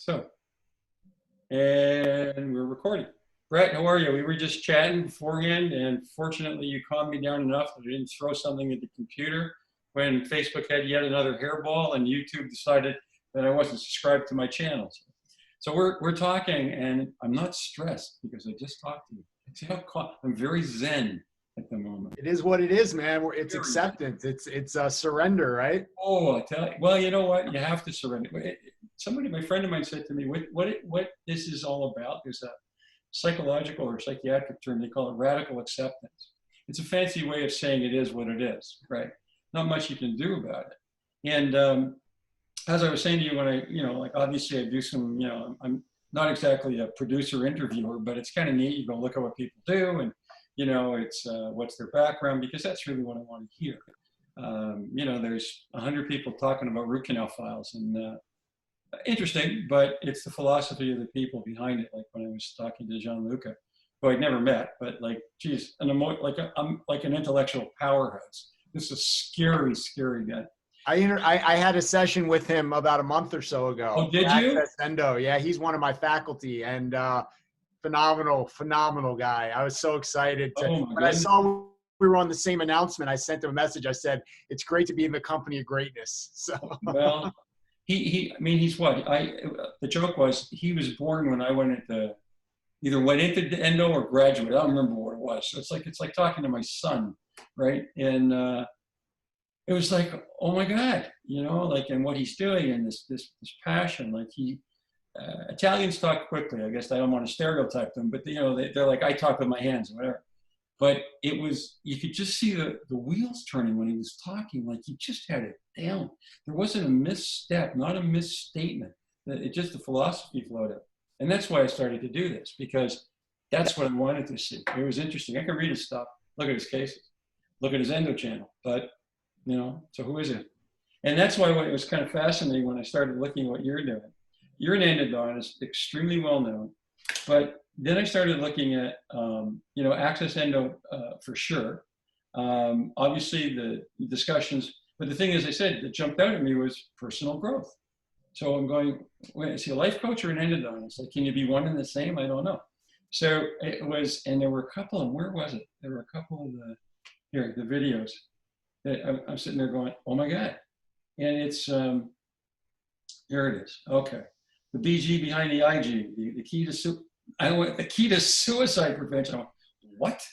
So, and we're recording. Brett, how are you? We were just chatting beforehand, and fortunately, you calmed me down enough that I didn't throw something at the computer when Facebook had yet another hairball, and YouTube decided that I wasn't subscribed to my channels. So we're talking, and I'm not stressed because I just talked to you. See how I'm very zen at the moment. It is what it is, man. It's acceptance. It's surrender, right? Oh, I tell you. Well, you know what? You have to surrender. Somebody, my friend of mine, said to me, "What this is all about is a psychological or psychiatric term. They call it radical acceptance. It's a fancy way of saying it is what it is, right? Not much you can do about it." And as I was saying to you, when like obviously I do some, I'm not exactly a producer interviewer, but it's kind of neat. You go look at what people do, and it's what's their background, because that's really what I want to hear. There's 100 people talking about root canal files, and interesting, but it's the philosophy of the people behind it. Like when I was talking to Gianluca, who I'd never met, but like, geez, and I'm like an intellectual powerhouse. This is a scary, scary guy. I had a session with him about a month or so ago. Oh, did you? Access Endo. Yeah, he's one of my faculty, and phenomenal guy. I was so excited when I saw we were on the same announcement. I sent him a message. I said, "It's great to be in the company of greatness." So well, he's what the joke was. He was born when I went into endo or graduate. I don't remember what it was. So it's like talking to my son, right? And it was like, oh my God, like, and what he's doing, and this passion. Like Italians talk quickly. I guess I don't want to stereotype them, but they're like, I talk with my hands, whatever. But you could just see the wheels turning when he was talking. Like he just had it down. There wasn't a misstep, not a misstatement. It just, the philosophy flowed out. And that's why I started to do this, because that's what I wanted to see. It was interesting. I can read his stuff, look at his cases, look at his endo channel, but so who is it? And that's why it was kind of fascinating when I started looking at what you're doing. You're an endodontist, extremely well known, but then I started looking at, Access Endo for sure. Obviously the discussions, but the thing is, I said, that jumped out at me was personal growth. So I'm going, wait, is he a life coach or an endodontist? Like, can you be one and the same? I don't know. So it was, and there were a couple, and where was it? There were a couple of the videos that I'm sitting there going, oh my God. And it's, here it is. Okay. The BG behind the IG, the key to suicide prevention. I went, what?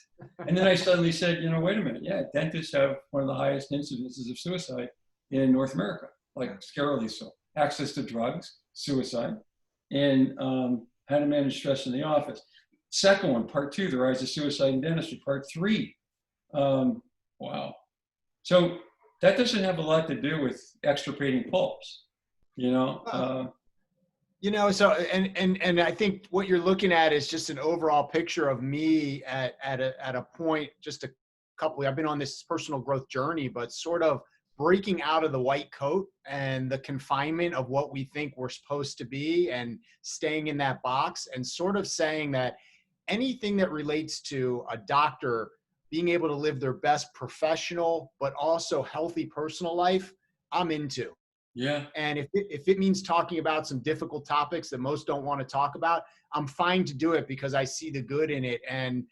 And then I suddenly said, wait a minute. Yeah, dentists have one of the highest incidences of suicide in North America, like scarily so. Access to drugs, suicide, and how to manage stress in the office. Second one, part 2, the rise of suicide in dentistry. Part 3, wow. So that doesn't have a lot to do with extirpating pulps, So, and I think what you're looking at is just an overall picture of me at a point, just a couple, I've been on this personal growth journey, but sort of breaking out of the white coat and the confinement of what we think we're supposed to be, and staying in that box, and sort of saying that anything that relates to a doctor being able to live their best professional, but also healthy personal life, I'm into. Yeah. And if it means talking about some difficult topics that most don't want to talk about, I'm fine to do it, because I see the good in it. And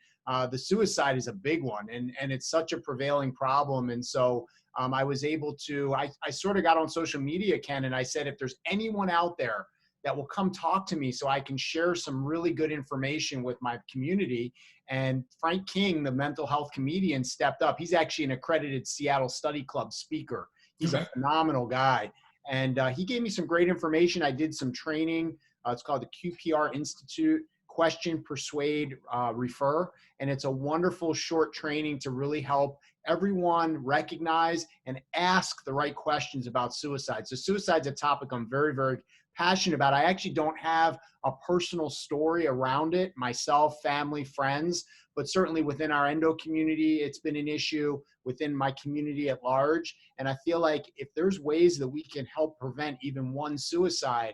the suicide is a big one, and it's such a prevailing problem. And so I was able to, I sort of got on social media, Ken, and I said, if there's anyone out there that will come talk to me so I can share some really good information with my community. And Frank King, the mental health comedian, stepped up. He's actually an accredited Seattle Study Club speaker. He's a phenomenal guy. And he gave me some great information. I did some training. It's called the QPR Institute, Question, Persuade, Refer. And it's a wonderful short training to really help everyone recognize and ask the right questions about suicide. So suicide's a topic I'm very, very passionate about. I actually don't have a personal story around it, myself, family, friends, but certainly within our endo community, it's been an issue within my community at large. And I feel like if there's ways that we can help prevent even one suicide,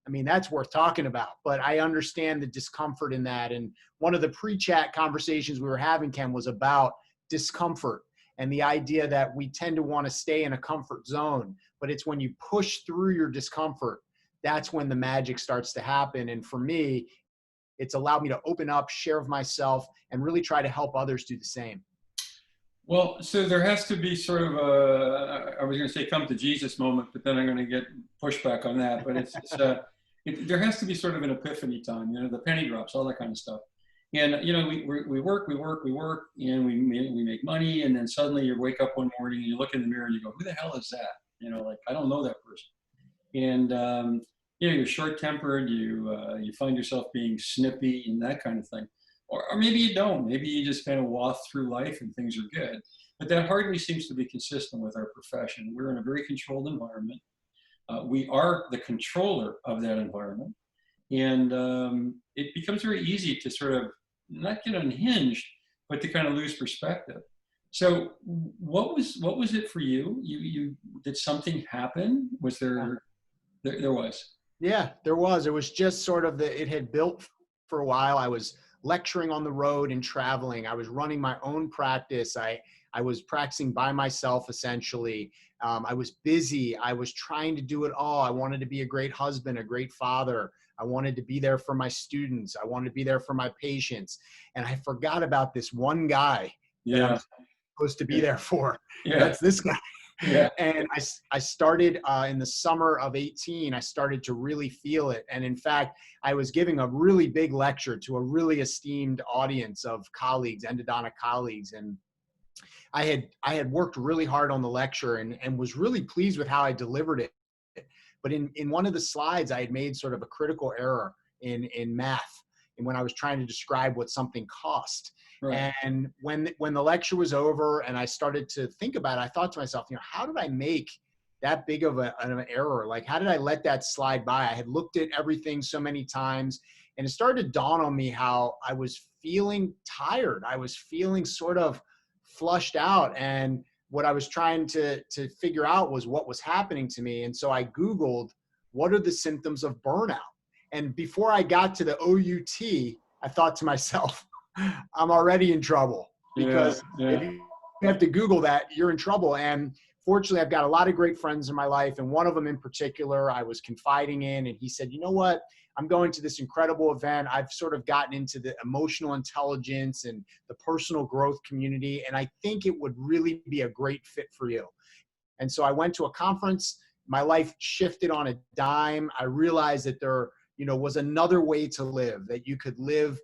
I mean, that's worth talking about. But I understand the discomfort in that. And one of the pre-chat conversations we were having, Ken, was about discomfort and the idea that we tend to want to stay in a comfort zone. But it's when you push through your discomfort that's when the magic starts to happen. And for me, it's allowed me to open up, share of myself, and really try to help others do the same. Well, so there has to be sort of a, I was going to say come to Jesus moment, but then I'm going to get pushback on that. But there has to be sort of an epiphany time, the penny drops, all that kind of stuff. And, we work, and we make money. And then suddenly you wake up one morning and you look in the mirror and you go, who the hell is that? Like, I don't know that person. And, you're short tempered, you find yourself being snippy and that kind of thing. Or maybe you don't. Maybe you just kind of waft through life and things are good. But that hardly seems to be consistent with our profession. We're in a very controlled environment. We are the controller of that environment. And it becomes very easy to sort of not get unhinged, but to kind of lose perspective. So what was it for you? You did something happen? Was there was? Yeah, there was. It was just sort of it had built for a while. I was lecturing on the road and traveling. I was running my own practice. I was practicing by myself, essentially. I was busy. I was trying to do it all. I wanted to be a great husband, a great father. I wanted to be there for my students. I wanted to be there for my patients. And I forgot about this one guy that I'm supposed to be there for. Yeah. That's this guy. Yeah. And I started in the summer of 18, I started to really feel it. And in fact, I was giving a really big lecture to a really esteemed audience of colleagues, endodontic colleagues. And I had worked really hard on the lecture and was really pleased with how I delivered it. But in one of the slides, I had made sort of a critical error in math and when I was trying to describe what something cost. Right. And when the lecture was over and I started to think about it, I thought to myself, how did I make that big of an error? Like, how did I let that slide by? I had looked at everything so many times, and it started to dawn on me how I was feeling tired. I was feeling sort of flushed out. And what I was trying to figure out was what was happening to me. And so I Googled, what are the symptoms of burnout? And before I got to the OUT, I thought to myself, I'm already in trouble, because if you have to Google that, you're in trouble. And fortunately, I've got a lot of great friends in my life. And one of them in particular, I was confiding in, and he said, you know what? I'm going to this incredible event. I've sort of gotten into the emotional intelligence and the personal growth community, and I think it would really be a great fit for you. And so I went to a conference. My life shifted on a dime. I realized that there, was another way to live, that you could live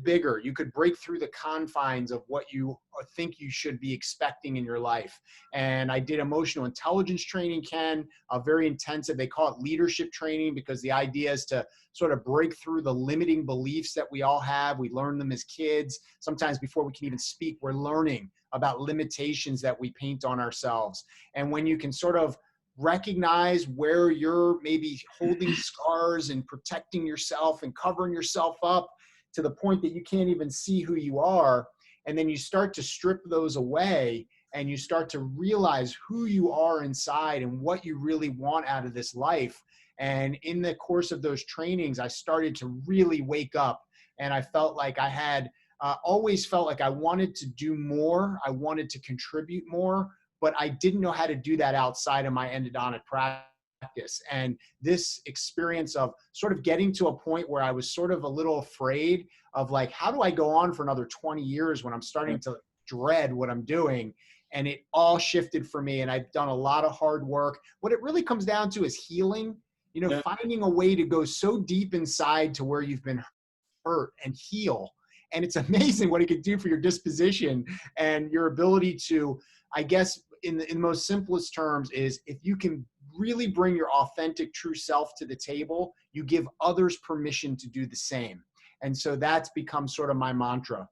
bigger. You could break through the confines of what you think you should be expecting in your life. And I did emotional intelligence training, Ken, very intensive. They call it leadership training, because the idea is to sort of break through the limiting beliefs that we all have. We learn them as kids. Sometimes before we can even speak, we're learning about limitations that we paint on ourselves. And when you can sort of recognize where you're maybe holding scars and protecting yourself and covering yourself up to the point that you can't even see who you are, and then you start to strip those away and you start to realize who you are inside and what you really want out of this life. And in the course of those trainings, I started to really wake up, and I felt like I had always felt like I wanted to do more. I wanted to contribute more, but I didn't know how to do that outside of my endodontic practice. And this experience of sort of getting to a point where I was sort of a little afraid of, like, how do I go on for another 20 years when I'm starting to dread what I'm doing? And it all shifted for me, and I've done a lot of hard work. What it really comes down to is healing, finding a way to go so deep inside to where you've been hurt and heal. And it's amazing what it can do for your disposition and your ability to, I guess, in the most simplest terms, is if you can really bring your authentic, true self to the table, you give others permission to do the same. And so that's become sort of my mantra.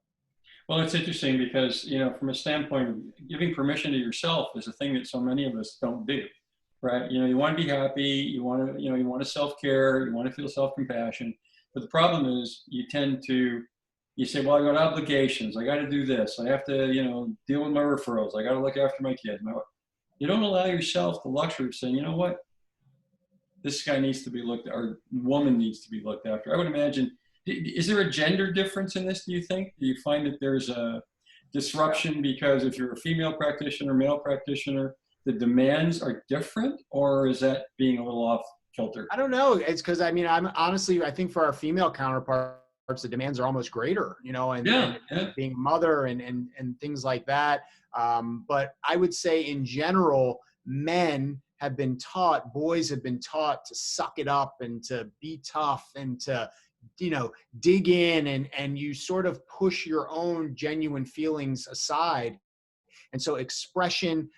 Well, it's interesting because, from a standpoint of giving permission to yourself is a thing that so many of us don't do, right? You want to be happy, you want to self-care, you want to feel self-compassion. But the problem is you say, well, I got obligations. I got to do this. I have to, deal with my referrals. I got to look after my kids. You don't allow yourself the luxury of saying, you know what? This guy needs to be looked at, or woman needs to be looked after. I would imagine, is there a gender difference in this, do you think? Do you find that there's a disruption because if you're a female practitioner, male practitioner, the demands are different, or is that being a little off kilter? I don't know. It's because, I mean, I'm honestly, I think for our female counterparts, the demands are almost greater, you know, Yeah, and yeah. being a mother and things like that. But I would say in general, men have been taught, boys have been taught to suck it up and to be tough and to, you know, dig in, and you sort of push your own genuine feelings aside. And so expression,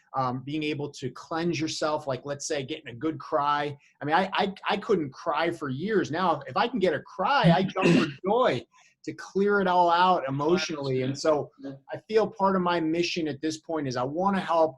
being able to cleanse yourself, like let's say getting a good cry. I mean, I couldn't cry for years. Now, if I can get a cry, I jump for joy to clear it all out emotionally. And so I feel part of my mission at this point is I want to help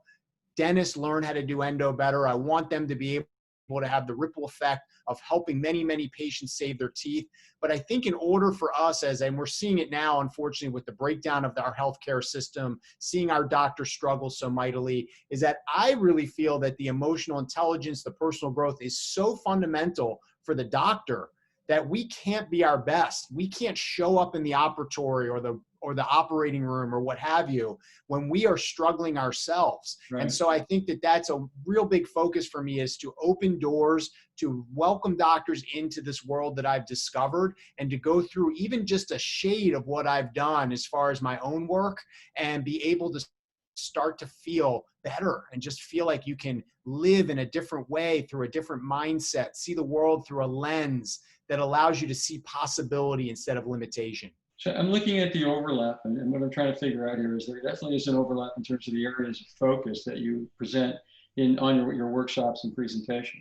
dentists learn how to do endo better. I want them to be able to have the ripple effect of helping many, many patients save their teeth. But I think in order for us, and we're seeing it now, unfortunately, with the breakdown of our healthcare system, seeing our doctors struggle so mightily, is that I really feel that the emotional intelligence, the personal growth is so fundamental for the doctor that we can't be our best. We can't show up in the operatory or the operating room or what have you when we are struggling ourselves. Right. And so I think that that's a real big focus for me, is to open doors, to welcome doctors into this world that I've discovered, and to go through even just a shade of what I've done as far as my own work, and be able to start to feel better and just feel like you can live in a different way, through a different mindset, see the world through a lens that allows you to see possibility instead of limitation. So I'm looking at the overlap, and what I'm trying to figure out here is there definitely is an overlap in terms of the areas of focus that you present on your workshops and presentation.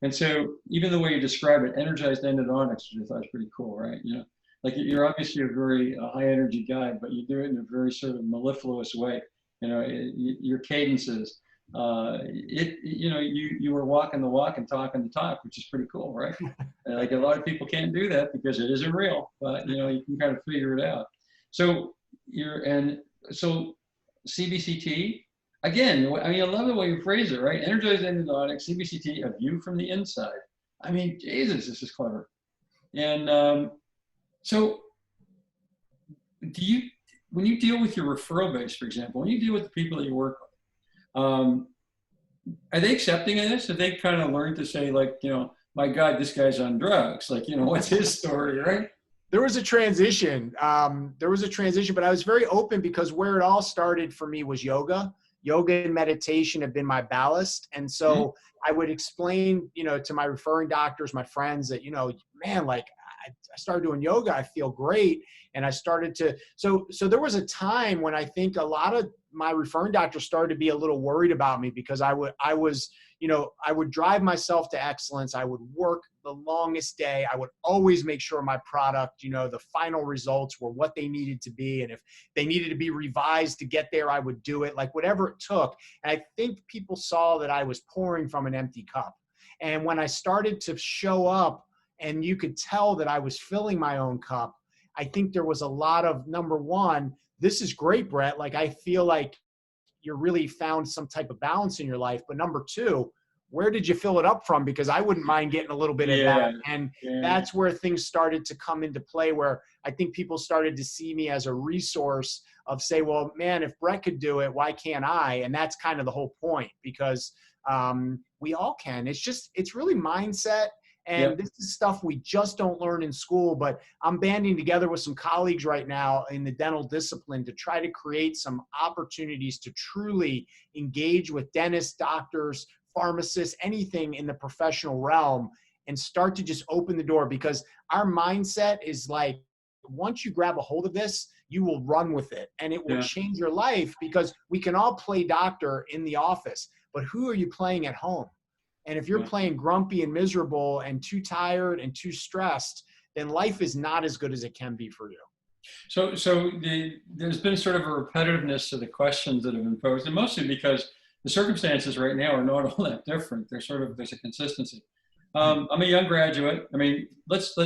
And so even the way you describe it, energized endodontics, which I thought was pretty cool, right? You know, like you're obviously a very high energy guy, but you do it in a very sort of mellifluous way. You know, your cadences, you know, you were walking the walk and talking the talk, which is pretty cool, right? Like a lot of people can't do that because it isn't real, but you know, you can kind of figure it out. So so CBCT, again, I mean, I love the way you phrase it, right? Energized endodontics, CBCT, a view from the inside. I mean, Jesus, this is clever. And so when you deal with your referral base, for example, when you deal with the people that you work with, are they accepting of this? Have they kind of learned to say, like, you know, my God, this guy's on drugs. Like, you know, what's his story, right? There was a transition. But I was very open, because where it all started for me was yoga. Yoga and meditation have been my ballast. And so I would explain, you know, to my referring doctors, my friends, that, you know, man, like I started doing yoga, I feel great. And I started to, so there was a time when I think a lot of my referring doctors started to be a little worried about me, because I was, you know, I would drive myself to excellence. I would work the longest day. I would always make sure my product, you know, the final results were what they needed to be. And if they needed to be revised to get there, I would do it, like whatever it took. And I think people saw that I was pouring from an empty cup. And when I started to show up and you could tell that I was filling my own cup, I think there was a lot of, number one, this is great, Brett. Like, I feel like you really found some type of balance in your life. But number two, where did you fill it up from? Because I wouldn't mind getting a little bit of that. And that's where things started to come into play, where I think people started to see me as a resource of, say, well, man, if Brett could do it, why can't I? And that's kind of the whole point, because we all can. It's really mindset. And this is stuff we just don't learn in school, but I'm banding together with some colleagues right now in the dental discipline to try to create some opportunities to truly engage with dentists, doctors, pharmacists, anything in the professional realm, and start to just open the door. Because our mindset is like, once you grab a hold of this, you will run with it, and it will change your life, because we can all play doctor in the office, but who are you playing at home? And if you're playing grumpy and miserable and too tired and too stressed, then life is not as good as it can be for you. So there's been sort of a repetitiveness to the questions that have been posed, and mostly because the circumstances right now are not all that different. There's a consistency. I'm a young graduate. I mean, let's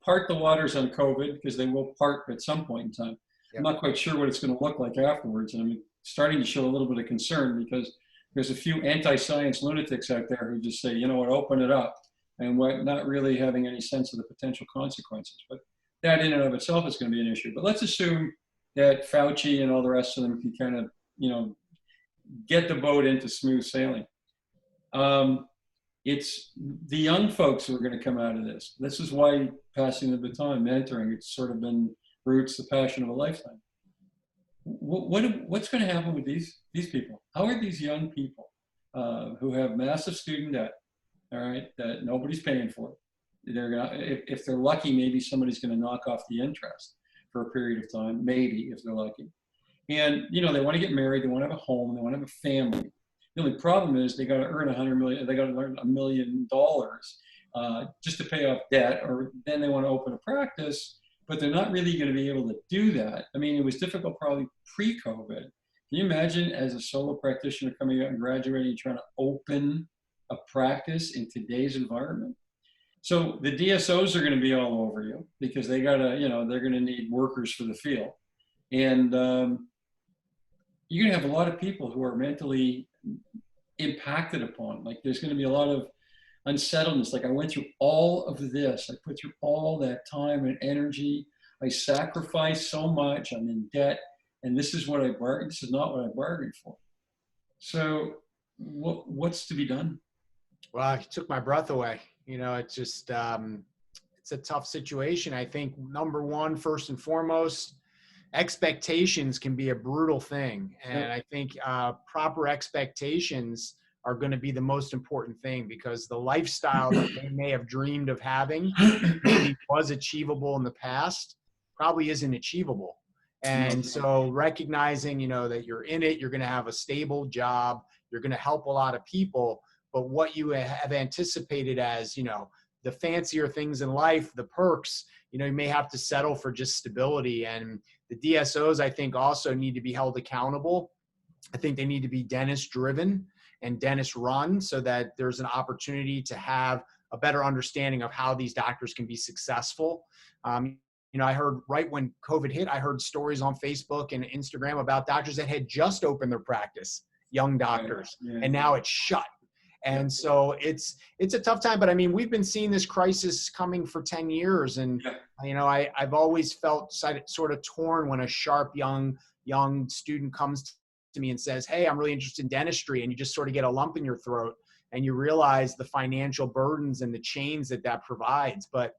part the waters on COVID, because they will part at some point in time. I'm not quite sure what it's going to look like afterwards, and I'm starting to show a little bit of concern, because there's a few anti-science lunatics out there who just say, you know what, open it up, and what, not really having any sense of the potential consequences. But that in and of itself is going to be an issue. But let's assume that Fauci and all the rest of them can kind of, you know, get the boat into smooth sailing. It's the young folks who are going to come out of this. This is why passing the baton, mentoring, it's sort of been roots, the passion of a lifetime. What's going to happen with these people? How are these young people who have massive student debt, all right, that nobody's paying for? They're gonna, if they're lucky, maybe somebody's going to knock off the interest for a period of time, maybe if they're lucky. And you know, they want to get married, they want to have a home, they want to have a family. The only problem is they got to earn $100 million, they got to earn $1 million just to pay off debt, or then they want to open a practice, but they're not really going to be able to do that. I mean, it was difficult probably pre-COVID. Can you imagine as a solo practitioner coming out and graduating, trying to open a practice in today's environment? So the DSOs are going to be all over you because they got to, you know, they're going to need workers for the field. And you're going to have a lot of people who are mentally impacted upon. Like there's going to be a lot of unsettledness. Like I went through all of this. I put through all that time and energy. I sacrificed so much. I'm in debt. And this is what I bargained. This is not what I bargained for. So what's to be done? Well, it took my breath away. You know, it's just, it's a tough situation. I think number one, first and foremost, expectations can be a brutal thing. And I think proper expectations are going to be the most important thing, because the lifestyle that they may have dreamed of having maybe was achievable in the past probably isn't achievable. And so recognizing, you know, that you're in it, you're going to have a stable job, you're going to help a lot of people, but what you have anticipated as, you know, the fancier things in life, the perks, you know, you may have to settle for just stability. And the DSOs, I think, also need to be held accountable. I think they need to be dentist driven and dentist run, so that there's an opportunity to have a better understanding of how these doctors can be successful. You know, I heard right when COVID hit, I heard stories on Facebook and Instagram about doctors that had just opened their practice, young doctors, and now it's shut. And so it's a tough time, but I mean, we've been seeing this crisis coming for 10 years. And, you know, I've always felt sort of torn when a sharp young student comes to me and says, hey, I'm really interested in dentistry. And you just sort of get a lump in your throat and you realize the financial burdens and the chains that provides. But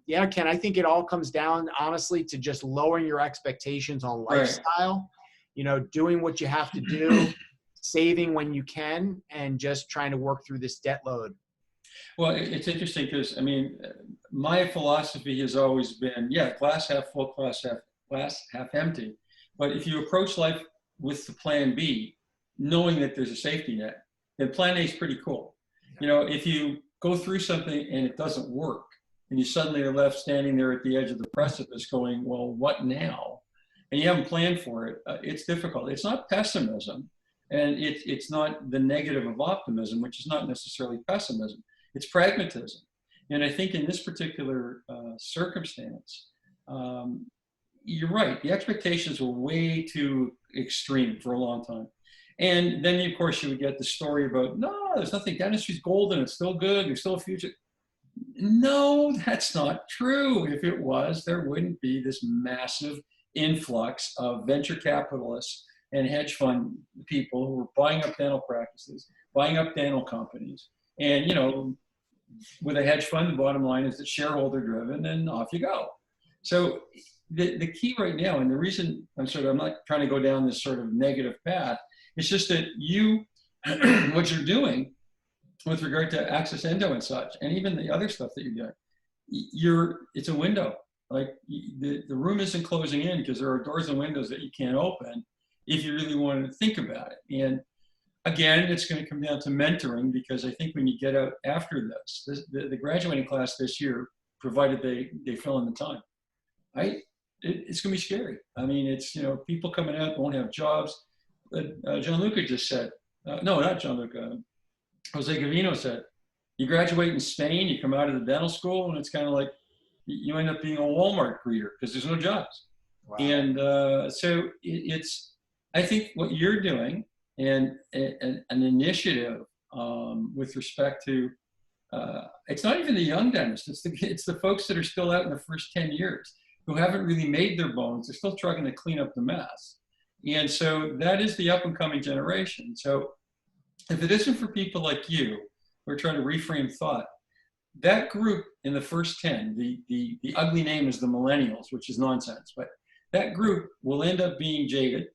yeah, Ken, I think it all comes down, honestly, to just lowering your expectations on lifestyle, you know, doing what you have to do, saving when you can, and just trying to work through this debt load. Well, it's interesting because, I mean, my philosophy has always been, glass half full, glass half empty. But if you approach life with the plan B, knowing that there's a safety net, then plan A is pretty cool. You know, if you go through something and it doesn't work, and you suddenly are left standing there at the edge of the precipice going, well, what now? And you haven't planned for it, it's difficult. It's not pessimism. And it's not the negative of optimism, which is not necessarily pessimism. It's pragmatism. And I think in this particular circumstance, you're right. The expectations were way too extreme for a long time. And then, of course, you would get the story about, no, there's nothing, dentistry's golden, it's still good, there's still a future. No, that's not true. If it was, there wouldn't be this massive influx of venture capitalists and hedge fund people who were buying up dental practices, buying up dental companies. And, you know, with a hedge fund, the bottom line is it's shareholder driven and off you go. So the key right now, and the reason I'm not trying to go down this sort of negative path, it's just that what you're doing with regard to Access Endo and such, and even the other stuff that you're doing, it's a window. Like the room isn't closing in because there are doors and windows that you can't open if you really wanted to think about it. And again, it's going to come down to mentoring, because I think when you get out after this, the graduating class this year, provided they fill in the time, it's going to be scary. I mean, it's, you know, people coming out won't have jobs. Gianluca just said, no, not Gianluca, Jose Gavino said, you graduate in Spain, you come out of the dental school, and it's kind of like you end up being a Walmart greeter because there's no jobs. Wow. And so it's, I think what you're doing, and an initiative with respect to, it's not even the young dentists, it's the folks that are still out in the first 10 years who haven't really made their bones. They're still trying to clean up the mess. And so that is the up and coming generation. So if it isn't for people like you, or try to reframe thought. That group in the first 10, the ugly name is the millennials, which is nonsense, but that group will end up being jaded.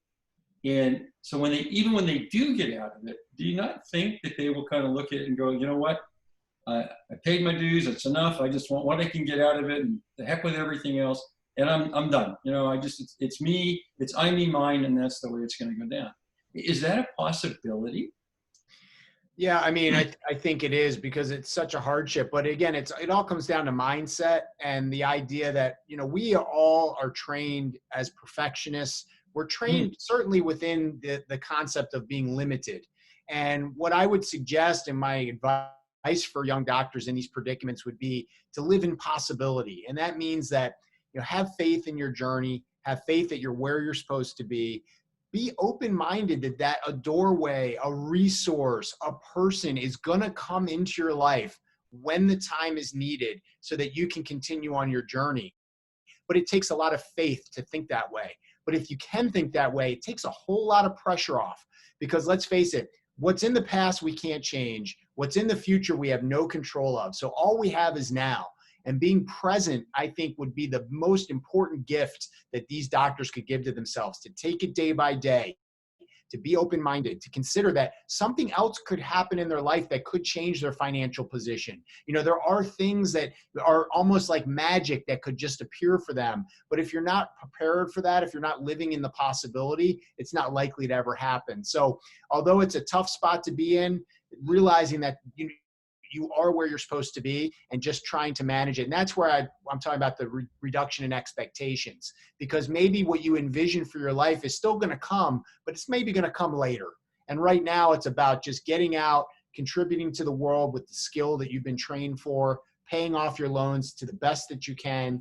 And so when even when they do get out of it, do you not think that they will kind of look at it and go, you know what? I paid my dues. It's enough. I just want what I can get out of it, and the heck with everything else. And I'm done. You know, it's me. It's I, me, mine, and that's the way it's going to go down. Is that a possibility? Yeah, I mean, I think it is, because it's such a hardship. But again, it all comes down to mindset and the idea that, you know, we all are trained as perfectionists. We're trained certainly within the concept of being limited. And what I would suggest in my advice for young doctors in these predicaments would be to live in possibility. And that means that, you know, have faith in your journey, have faith that you're where you're supposed to be open-minded that a doorway, a resource, a person is going to come into your life when the time is needed so that you can continue on your journey. But it takes a lot of faith to think that way. But if you can think that way, it takes a whole lot of pressure off, because let's face it, what's in the past we can't change. What's in the future we have no control of. So all we have is now. And being present, I think, would be the most important gift that these doctors could give to themselves, to take it day by day, to be open-minded, to consider that something else could happen in their life that could change their financial position. You know, there are things that are almost like magic that could just appear for them. But if you're not prepared for that, if you're not living in the possibility, it's not likely to ever happen. So although it's a tough spot to be in, realizing that you are where you're supposed to be and just trying to manage it. And that's where I'm talking about the reduction in expectations, because maybe what you envision for your life is still going to come, but it's maybe going to come later. And right now it's about just getting out, contributing to the world with the skill that you've been trained for, paying off your loans to the best that you can,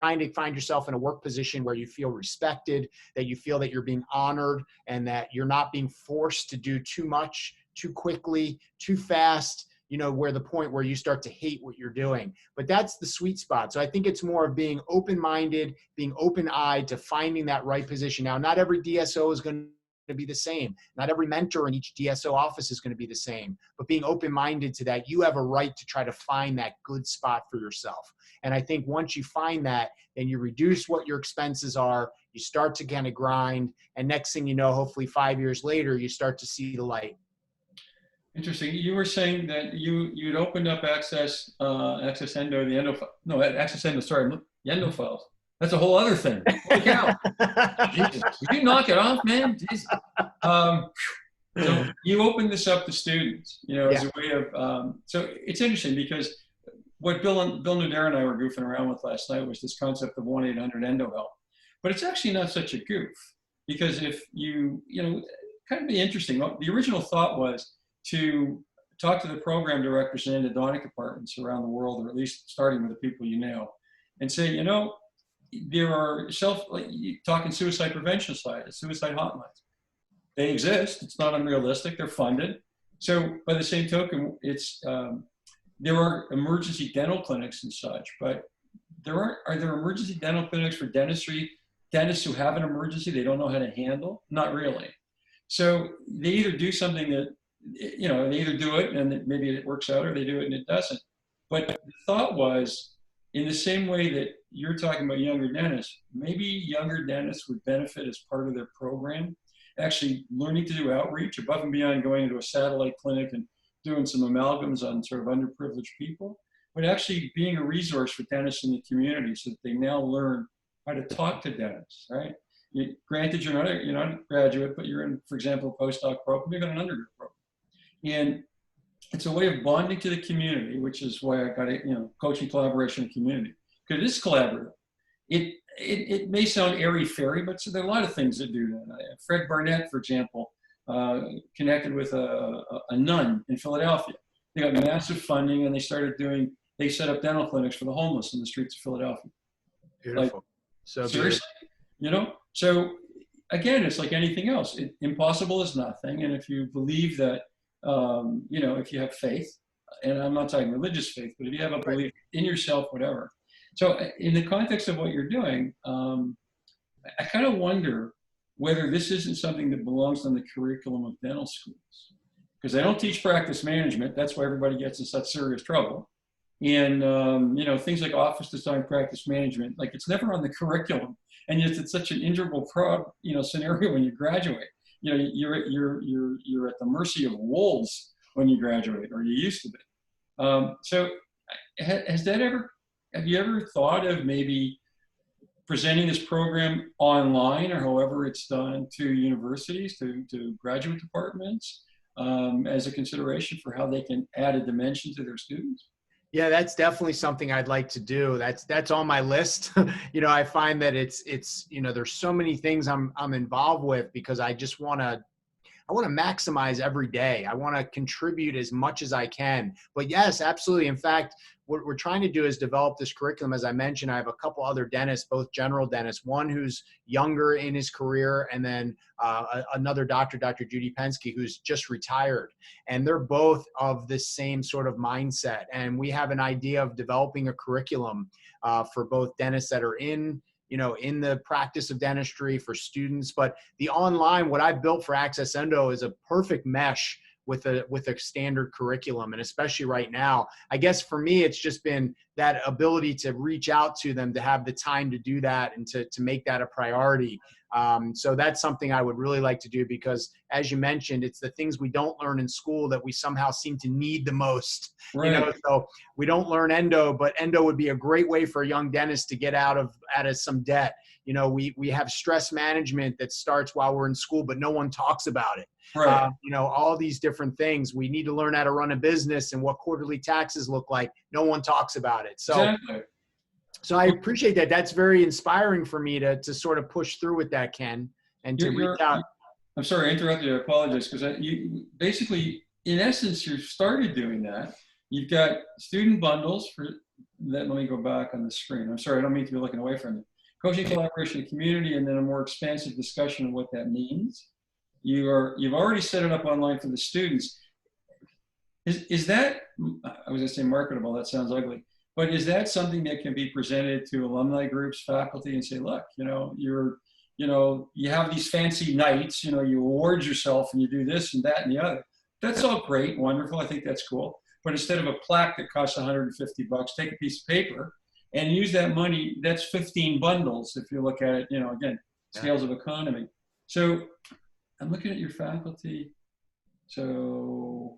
trying to find yourself in a work position where you feel respected, that you feel that you're being honored, and that you're not being forced to do too much, too quickly, too fast, you know, where the point where you start to hate what you're doing. But that's the sweet spot. So I think it's more of being open-minded, being open-eyed to finding that right position. Now, not every DSO is going to be the same. Not every mentor in each DSO office is going to be the same, but being open-minded to that, you have a right to try to find that good spot for yourself. And I think once you find that, then you reduce what your expenses are, you start to kind of grind, and next thing you know, hopefully 5 years later, you start to see the light. Interesting. You were saying that you'd opened up Access Endo, Access Endo, sorry, the Endo files. That's a whole other thing. Holy cow. Jesus, would you knock it off, man? Jesus. So you opened this up to students, you know, as a way of, so it's interesting because what Bill Nudera and I were goofing around with last night was this concept of 1-800-ENDO-HELP. But it's actually not such a goof, because if you know, kind of be interesting. The original thought was to talk to the program directors in endodontic departments around the world, or at least starting with the people you know, and say, you know, there are talking suicide prevention side, suicide hotlines. They exist. It's not unrealistic. They're funded. So by the same token, it's there are emergency dental clinics and such, but are there emergency dental clinics for dentists who have an emergency they don't know how to handle? Not really. So they either do something that, you know, they either do it and maybe it works out, or they do it and it doesn't. But the thought was, in the same way that you're talking about younger dentists, maybe younger dentists would benefit as part of their program, actually learning to do outreach above and beyond going into a satellite clinic and doing some amalgams on sort of underprivileged people, but actually being a resource for dentists in the community so that they now learn how to talk to dentists, right? Granted, you're not a graduate, but you're in, for example, a postdoc program, you've got an undergrad program. And it's a way of bonding to the community, which is why I got it, you know, coaching, collaboration, and community. Because it is collaborative. It may sound airy-fairy, but so there are a lot of things that do that. Fred Barnett, for example, connected with a nun in Philadelphia. They got massive funding, and they set up dental clinics for the homeless in the streets of Philadelphia. Beautiful. Like, so seriously, you know? So again, it's like anything else. Impossible is nothing. And if you believe that, you know, if you have faith, and I'm not talking religious faith, but if you have a belief in yourself, whatever. So in the context of what you're doing, I kind of wonder whether this isn't something that belongs on the curriculum of dental schools. because they don't teach practice management. That's why everybody gets in such serious trouble. And, things like office design, practice management, like it's never on the curriculum. And yet it's such an integral scenario when you graduate. You're at the mercy of wolves when you graduate, or you used to be. So have you ever thought of maybe presenting this program online, or however it's done, to universities, to graduate departments, as a consideration for how they can add a dimension to their students? Yeah, that's definitely something I'd like to do. That's on my list. I find that it's there's so many things I'm involved with, because I want to maximize every day. I want to contribute as much as I can. But yes, absolutely. In fact, what we're trying to do is develop this curriculum. As I mentioned, I have a couple other dentists, both general dentists, one who's younger in his career, and then another doctor, Dr. Judy Pensky, who's just retired. And they're both of this same sort of mindset. And we have an idea of developing a curriculum for both dentists that are in the practice of dentistry, for students. But the online, what I've built for Access Endo, is a perfect mesh with a standard curriculum. And especially right now, I guess for me, it's just been that ability to reach out to them, to have the time to do that, and to make that a priority. So that's something I would really like to do, because as you mentioned, it's the things we don't learn in school that we somehow seem to need the most. Right. So we don't learn endo, but endo would be a great way for a young dentist to get out of some debt. We have stress management that starts while we're in school, but no one talks about it. Right. All these different things. We need to learn how to run a business and what quarterly taxes look like. No one talks about it. So, Exactly. so I appreciate that. That's very inspiring for me to sort of push through with that, Ken, and to reach out. I'm sorry, I interrupted you. I apologize, because you basically, in essence, you started doing that. You've got student bundles for that. Let me go back on the screen. I'm sorry, I don't mean to be looking away from it. Coaching, collaboration, and community, and then a more expansive discussion of what that means. You've already set it up online for the students. Is that, I was going to say marketable, that sounds ugly, but is that something that can be presented to alumni groups, faculty, and say, look, you have these fancy nights, you award yourself and you do this and that and the other. That's all great, wonderful. I think that's cool. But instead of a plaque that costs $150, take a piece of paper and use that money. That's 15 bundles if you look at it, again, scales of economy. So I'm looking at your faculty. So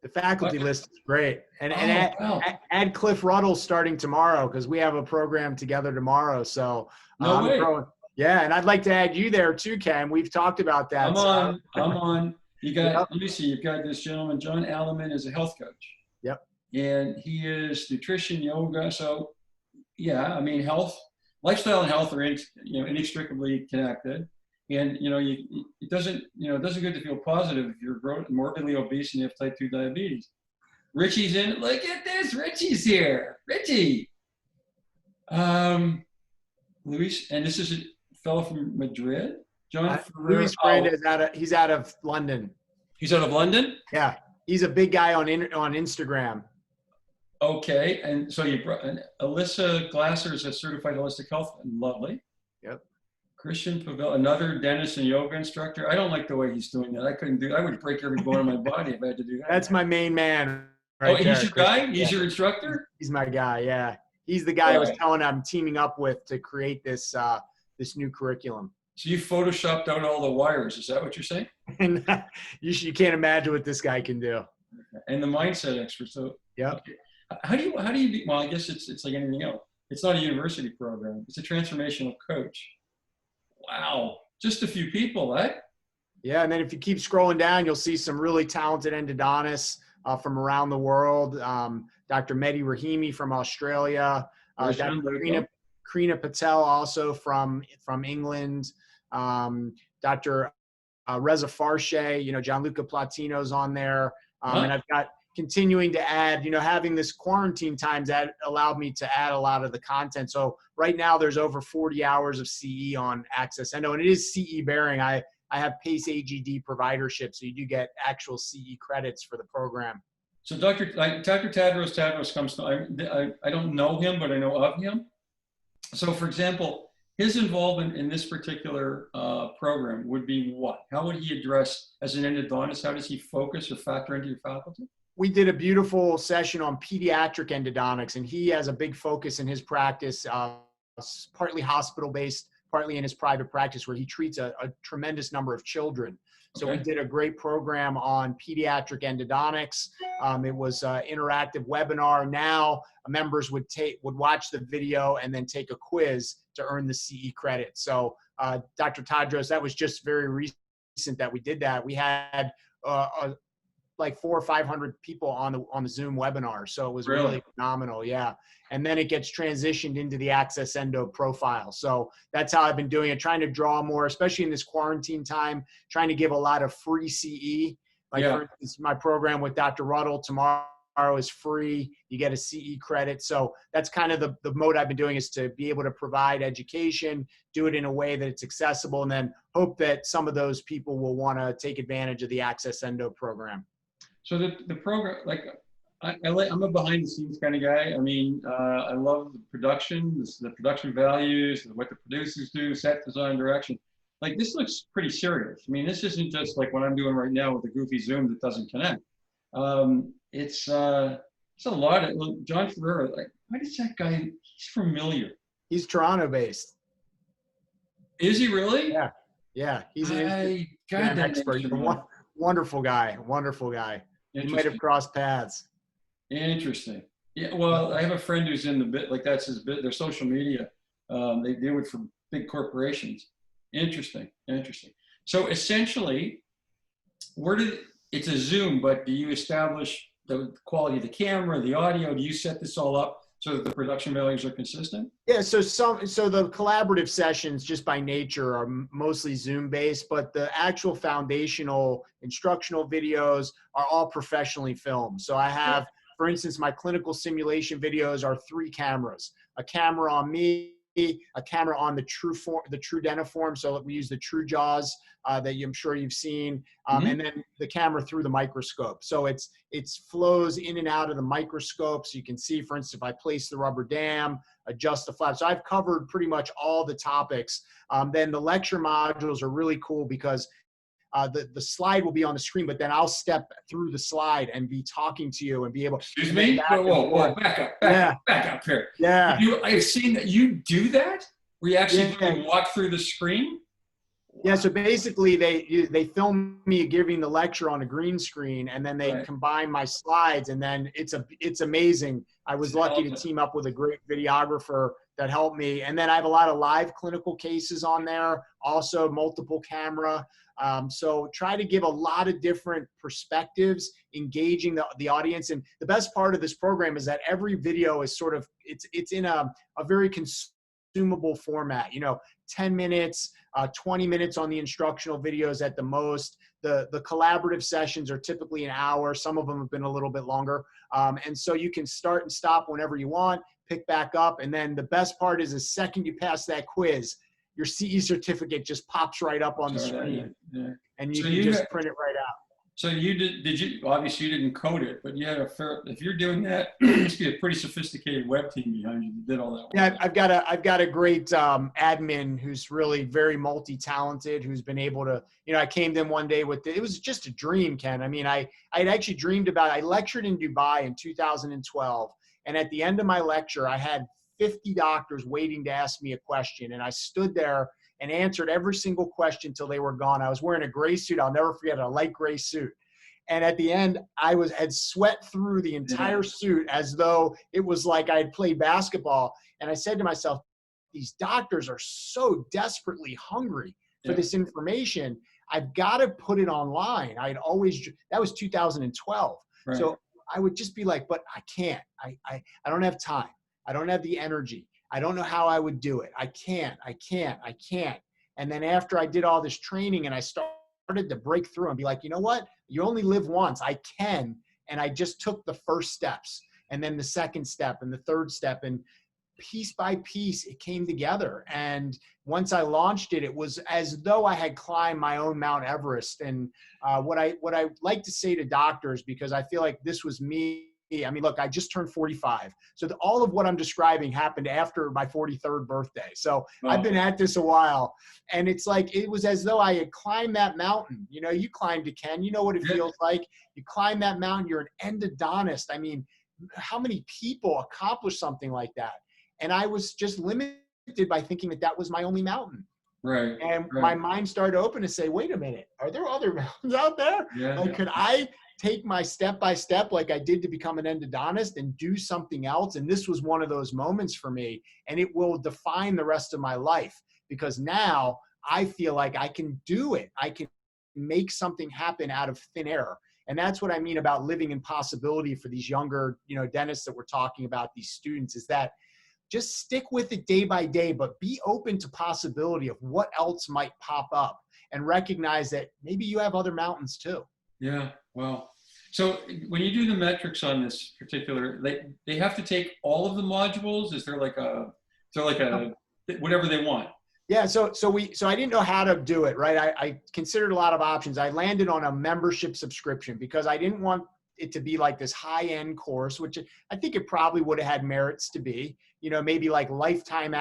the faculty list is great. And wow. add Cliff Ruddle starting tomorrow, because we have a program together tomorrow. So no way. Yeah, and I'd like to add you there too, Ken. We've talked about that. I'm on. You got, Let me see, you've got this gentleman, John Alleman, is a health coach. Yep. And he is nutrition, yoga. So yeah, I mean, lifestyle and health are inextricably connected. And it doesn't good to feel positive if you're morbidly obese and you have type 2 diabetes. Richie's in. Look at this. Richie's here. Richie. Luis, and this is a fellow from Madrid. John Luis Brand is he's out of London. He's out of London? Yeah. He's a big guy on Instagram. Okay. And so you brought Alyssa Glasser is a certified holistic health. Lovely. Yep. Christian Pavel, another dentist and yoga instructor. I don't like the way he's doing that. I would break every bone in my body if I had to do that. That's my main man. Right he's your guy? He's your instructor? He's my guy, yeah. He's the guy I was telling I'm teaming up with to create this new curriculum. So you photoshopped out all the wires. Is that what you're saying? And you can't imagine what this guy can do. And the mindset expert. So yeah. Okay. How do you well, I guess it's like anything else. It's not a university program. It's a transformational coach. Wow. Just a few people, right? Yeah, and then if you keep scrolling down, you'll see some really talented endodontists from around the world. Dr. Mehdi Rahimi from Australia. Dr. Krina Patel also from England. Dr. Reza Farshay, Gianluca Platino's on there. And I've got continuing to add, having this quarantine times that allowed me to add a lot of the content. So right now there's over 40 hours of CE on Access Endo, and it is CE bearing. I have PACE AGD providership, so you do get actual CE credits for the program. So Dr. Tadros comes to, I don't know him, but I know of him. So for example, his involvement in this particular program would be what? How would he address, as an endodontist, how does he focus or factor into your faculty? We did a beautiful session on pediatric endodontics, and he has a big focus in his practice, partly hospital-based, partly in his private practice, where he treats a tremendous number of children. So Okay. we did a great program on pediatric endodontics. It was an interactive webinar. Now members would watch the video and then take a quiz to earn the CE credit. So Dr. Tadros, that was just very recent that we did that. We had like 400 or 500 people on the Zoom webinar. So it was really phenomenal. Yeah. And then it gets transitioned into the Access Endo profile. So that's how I've been doing it, trying to draw more, especially in this quarantine time, trying to give a lot of free CE. Like for instance, my program with Dr. Ruddle tomorrow is free. You get a CE credit. So that's kind of the mode I've been doing, is to be able to provide education, do it in a way that it's accessible, and then hope that some of those people will want to take advantage of the Access Endo program. So the program, like, I'm a behind the scenes kind of guy. I mean, I love the production, the production values, what the producers do, set design, direction. Like, this looks pretty serious. I mean, this isn't just like what I'm doing right now with a goofy Zoom that doesn't connect. It's a lot of, John Ferrera, like, what is that guy? He's familiar. He's Toronto based. Is he really? Yeah. Yeah. He's an expert. Wonderful guy. Wonderful guy. You might have crossed paths. Interesting. Yeah. Well, I have a friend who's in the bit, like, that's his bit, their social media. They do it for big corporations. Interesting. Interesting. So essentially, it's a Zoom, but do you establish the quality of the camera, the audio? Do you set this all up so that the production values are consistent? Yeah, so the collaborative sessions, just by nature, are mostly Zoom based, but the actual foundational instructional videos are all professionally filmed. So I have, for instance, my clinical simulation videos are 3 cameras: a camera on me, a camera on the true dentiform. So we use the True Jaws that I'm sure you've seen, and then the camera through the microscope. So it flows in and out of the microscope. So you can see, for instance, if I place the rubber dam, adjust the flap. So I've covered pretty much all the topics. Then the lecture modules are really cool because the slide will be on the screen, but then I'll step through the slide and be talking to you and be able to. Excuse me? Whoa, back up here. Yeah. I've seen that you do that? Where you actually walk through the screen? Wow. Yeah, so basically they film me giving the lecture on a green screen, and then they combine my slides, and then it's amazing. I was lucky to team up with a great videographer that helped me. And then I have a lot of live clinical cases on there, also multiple camera. So try to give a lot of different perspectives, engaging the audience. And the best part of this program is that every video is sort of, it's in a very consumable format, 10 minutes, 20 minutes on the instructional videos at the most. The collaborative sessions are typically an hour. Some of them have been a little bit longer. And so you can start and stop whenever you want, pick back up. And then the best part is the second you pass that quiz, your CE certificate just pops right up on the screen. And you can just print it right out. So did you, obviously you didn't code it, but you had if you're doing that, it must be a pretty sophisticated web team behind you that did all that work. Yeah, I've got a great admin who's really very multi-talented, who's been able to, I came to him one day it was just a dream, Ken. I mean, I had actually dreamed about, I lectured in Dubai in 2012. And at the end of my lecture, I had 50 doctors waiting to ask me a question. And I stood there and answered every single question till they were gone. I was wearing a gray suit. I'll never forget it, a light gray suit. And at the end, I had sweat through the entire suit as though it was like I had played basketball. And I said to myself, these doctors are so desperately hungry for this information. I've got to put it online. That was 2012. Right. So I would just be like, but I can't. I don't have time. I don't have the energy. I don't know how I would do it. I can't. And then after I did all this training and I started to break through and be like, you know what? You only live once. I can. And I just took the first steps, and then the second step and the third step, and piece by piece, it came together. And once I launched it, it was as though I had climbed my own Mount Everest. And what I like to say to doctors, because I feel like this was me I mean, look, I just turned 45. So all of what I'm describing happened after my 43rd birthday. So I've been at this a while, and it's like, it was as though I had climbed that mountain. You know, you climbed it, Ken, you know what it feels like. You climb that mountain, you're an endodontist. I mean, how many people accomplish something like that? And I was just limited by thinking that that was my only mountain. Right. And Right. my mind started to open to say, wait a minute, are there other mountains out there? Yeah. Like, could I take my step by step like I did to become an endodontist and do something else? And this was one of those moments for me, and it will define the rest of my life, because now I feel like I can do it. I can make something happen out of thin air. And that's what I mean about living in possibility for these younger, you know, dentists that we're talking about, these students, is that just stick with it day by day, but be open to possibility of what else might pop up, and recognize that maybe you have other mountains too. Yeah. Well, so when you do the metrics on this particular, they have to take all of the modules. Is there like a whatever they want? Yeah, so I didn't know how to do it, right? I considered a lot of options. I landed on a membership subscription because I didn't want it to be like this high-end course, which I think it probably would have had merits to be, you know, maybe like lifetime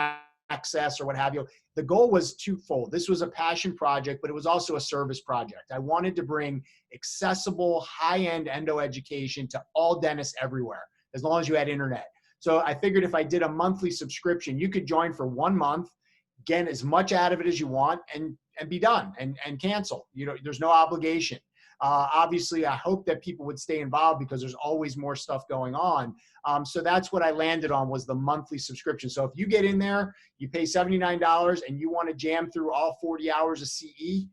access or what have you. The goal was twofold. This was a passion project, but it was also a service project. I wanted to bring accessible, high-end endo education to all dentists everywhere, as long as you had internet. So I figured if I did a monthly subscription, you could join for 1 month, get as much out of it as you want, and be done and cancel. You know, there's no obligation. Obviously, I hope that people would stay involved because there's always more stuff going on. So that's what I landed on, was the monthly subscription. So if you get in there, you pay $79 and you want to jam through all 40 hours of CE,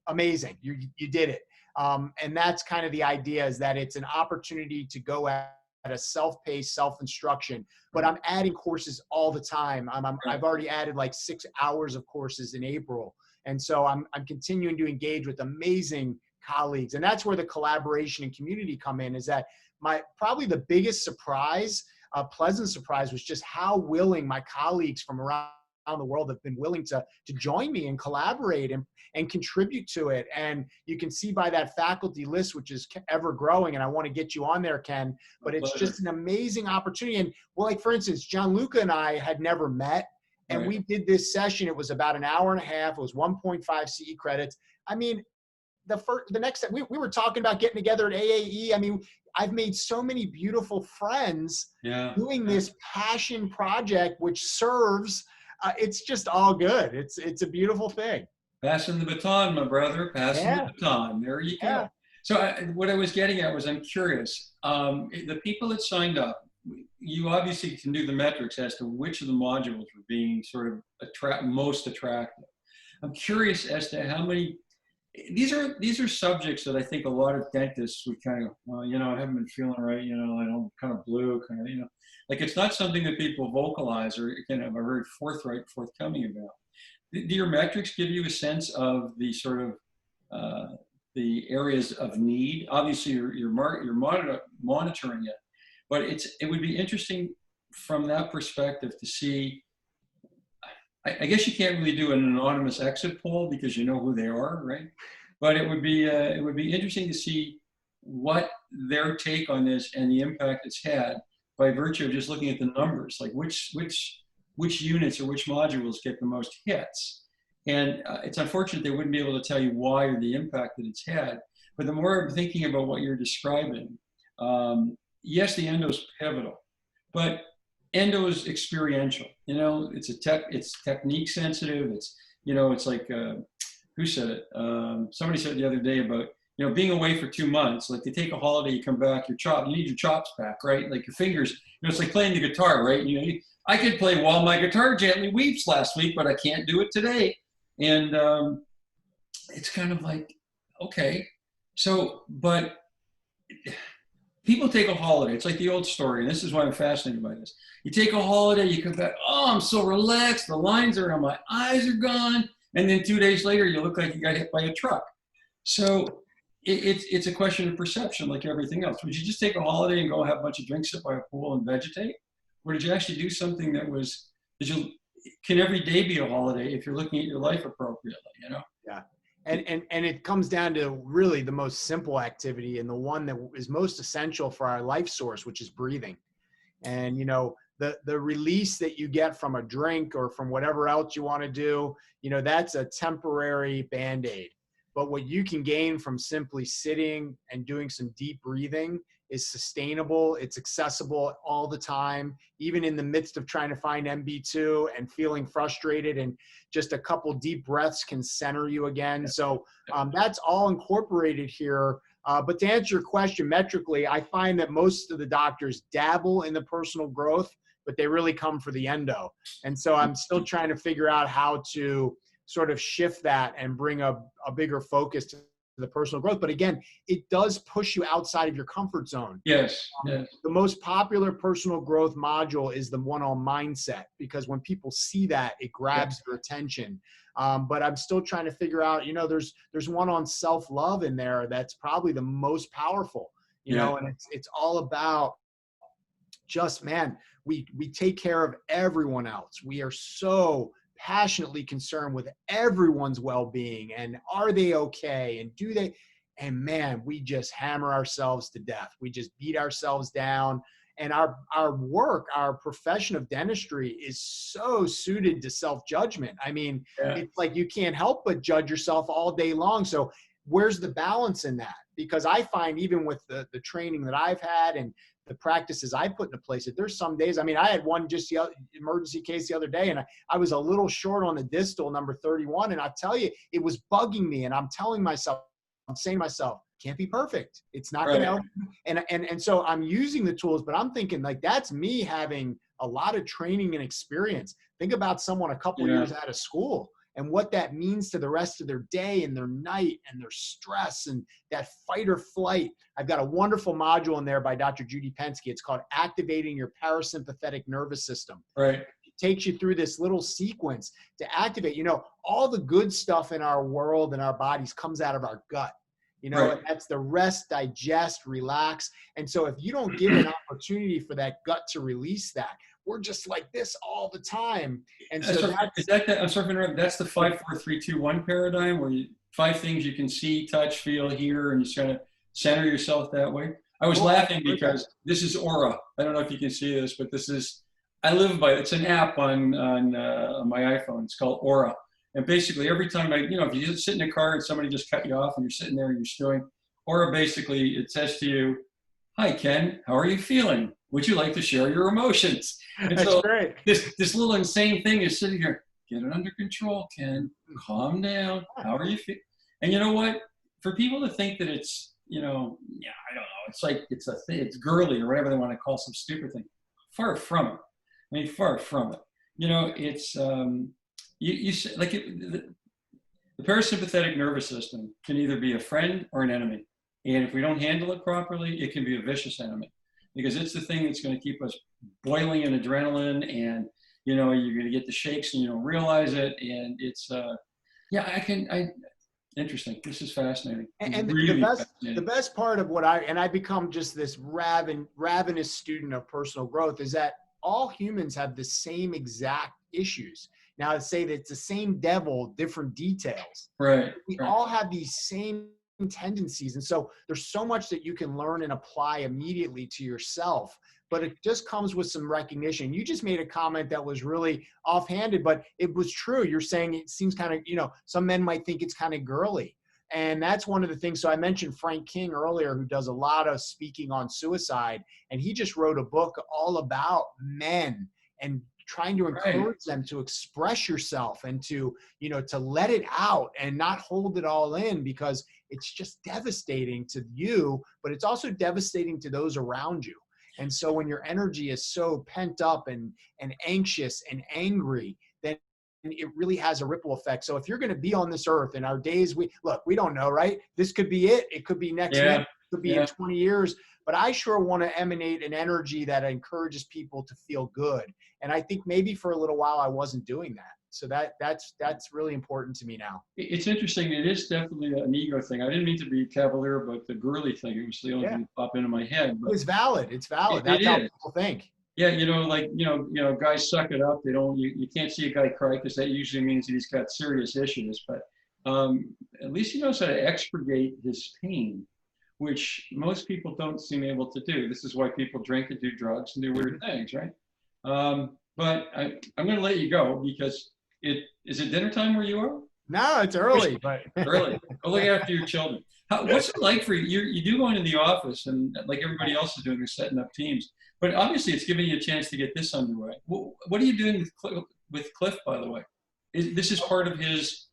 amazing. You did it. And that's kind of the idea, is that it's an opportunity to go at a self-paced, self-instruction, but I'm adding courses all the time. I've already added like 6 hours of courses in April. And so I'm continuing to engage with amazing colleagues. And that's where the collaboration and community come in, is that probably the biggest surprise, pleasant surprise, was just how willing my colleagues from around the world have been willing to join me and collaborate and contribute to it. And you can see by that faculty list, which is ever growing, and I want to get you on there, Ken, but it's just an amazing opportunity. And well, like for instance, Gianluca and I had never met, and we did this session. It was about an hour and a half. It was 1.5 CE credits. I mean, the next step, we were talking about getting together at AAE. I mean, I've made so many beautiful friends doing this passion project, which serves. It's just all good. It's a beautiful thing. Passing the baton, my brother. Passing the baton. There you go. So what I was getting at was, I'm curious. The people that signed up, you obviously can do the metrics as to which of the modules were being sort of most attractive. I'm curious as to how many. These are subjects that I think a lot of dentists would kind of, well, you know, I haven't been feeling right, you know, I don't, kind of blue, kind of, you know, like it's not something that people vocalize or kind of are very forthcoming about. Do your metrics give you a sense of the sort of the areas of need? Obviously, you're monitoring it, but it would be interesting from that perspective to see. I guess you can't really do an anonymous exit poll because you know who they are, right? But it would be interesting to see what their take on this and the impact it's had by virtue of just looking at the numbers, like which units or which modules get the most hits. And it's unfortunate they wouldn't be able to tell you why or the impact that it's had. But the more I'm thinking about what you're describing, yes, the endo's pivotal, but endo is experiential. You know, it's technique sensitive. It's, you know, it's like, who said it? Somebody said the other day about, you know, being away for 2 months, like you take a holiday, you come back, you need your chops back, right? Like your fingers, you know, it's like playing the guitar, right? You know, I could play While My Guitar Gently Weeps last week, but I can't do it today. And it's kind of like, okay. So, but people take a holiday. It's like the old story, and this is why I'm fascinated by this. You take a holiday, you come back, oh, I'm so relaxed. The lines are on my eyes are gone. And then 2 days later, you look like you got hit by a truck. So it's a question of perception, like everything else. Would you just take a holiday and go have a bunch of drinks, sit by a pool and vegetate? Or did you actually do something that can every day be a holiday if you're looking at your life appropriately, you know? Yeah. And it comes down to really the most simple activity and the one that is most essential for our life source, which is breathing. And, you know, the release that you get from a drink or from whatever else you want to do, you know, that's a temporary Band-Aid. But what you can gain from simply sitting and doing some deep breathing is sustainable. It's accessible all the time, even in the midst of trying to find MB2 and feeling frustrated, and just a couple deep breaths can center you again. So that's all incorporated here. But to answer your question metrically, I find that most of the doctors dabble in the personal growth, but they really come for the endo. And so I'm still trying to figure out how to sort of shift that and bring a bigger focus to the personal growth. But again, it does push you outside of your comfort zone. Yes. Yes. The most popular personal growth module is the one on mindset, because when people see that, it grabs their attention. But I'm still trying to figure out, you know, there's one on self-love in there that's probably the most powerful, you know, and it's all about just, man, we take care of everyone else. We are so passionately concerned with everyone's well-being and are they okay and do they, and man, we just hammer ourselves to death. We just beat ourselves down. And our work, our profession of dentistry is so suited to self-judgment. I mean, it's like you can't help but judge yourself all day long. So where's the balance in that? Because I find even with the training that I've had and the practices I put into place, that there's some days, I mean, I had one just the emergency case the other day, and I was a little short on the distal number 31. And I tell you, it was bugging me. And I'm saying to myself, can't be perfect. It's not going to help. And so I'm using the tools, but I'm thinking like, that's me having a lot of training and experience. Think about someone a couple years out of school and what that means to the rest of their day and their night and their stress and that fight or flight. I've got a wonderful module in there by Dr. Judy Penske. It's called Activating Your Parasympathetic Nervous System. Right. It takes you through this little sequence to activate, you know, all the good stuff in our world and our bodies comes out of our gut. You know, and that's the rest, digest, relax. And so if you don't give an opportunity for that gut to release that, we're just like this all the time. And so I'm sorry to interrupt. That's the 5, 4, 3, 2, 1 paradigm, where 5 things you can see, touch, feel, hear, and you kind of center yourself that way. I was laughing because this is Aura. I don't know if you can see this, but this is, I live by, it's an app on my iPhone. It's called Aura. And basically every time if you just sit in a car and somebody just cut you off and you're sitting there and you're stewing, Aura basically, it says to you, "Hi, Ken, how are you feeling? Would you like to share your emotions?" And that's so great. This little insane thing is sitting here, "Get it under control, Ken, calm down. How are you feeling?" And you know what? For people to think that it's, I don't know, it's like, it's a thing, it's girly or whatever they want to call some stupid thing. Far from it. I mean, far from it. It's, the parasympathetic nervous system can either be a friend or an enemy. And if we don't handle it properly, it can be a vicious enemy, because it's the thing that's going to keep us boiling in adrenaline, and, you're going to get the shakes and you don't realize it. And it's, interesting. This is fascinating. And really the best part of I become just this ravenous student of personal growth is that all humans have the same exact issues. Now, I'd say that it's the same devil, different details. Right. We all have these same tendencies. And so there's so much that you can learn and apply immediately to yourself, but it just comes with some recognition. You just made a comment that was really offhanded, but it was true. You're saying it seems kind of, some men might think it's kind of girly. And that's one of the things. So I mentioned Frank King earlier, who does a lot of speaking on suicide. And he just wrote a book all about men and trying to encourage them to express yourself and to let it out and not hold it all in, because it's just devastating to you, but it's also devastating to those around you. And so when your energy is so pent up and anxious and angry, then it really has a ripple effect. So if you're going to be on this earth in our days, we don't know, right? This could be it. It could be next month. It could be in 20 years. But I sure want to emanate an energy that encourages people to feel good. And I think maybe for a little while I wasn't doing that. So that's really important to me now. It's interesting. It is definitely an ego thing. I didn't mean to be cavalier about the girly thing. It was the only thing that popped into my head. But it's valid. It's valid. That's how people think. Yeah, guys suck it up. They don't. You can't see a guy cry, because that usually means that he's got serious issues. But at least he knows how to expurgate his pain, which most people don't seem able to do. This is why people drink and do drugs and do weird things, right? But I'm going to let you go because is it dinner time where you are? No, it's early, but Early. Go look after your children. What's it like for you? You do go into the office, and like everybody else is doing, they're setting up teams. But obviously, it's giving you a chance to get this underway. What are you doing with Cliff, by the way? This is part of his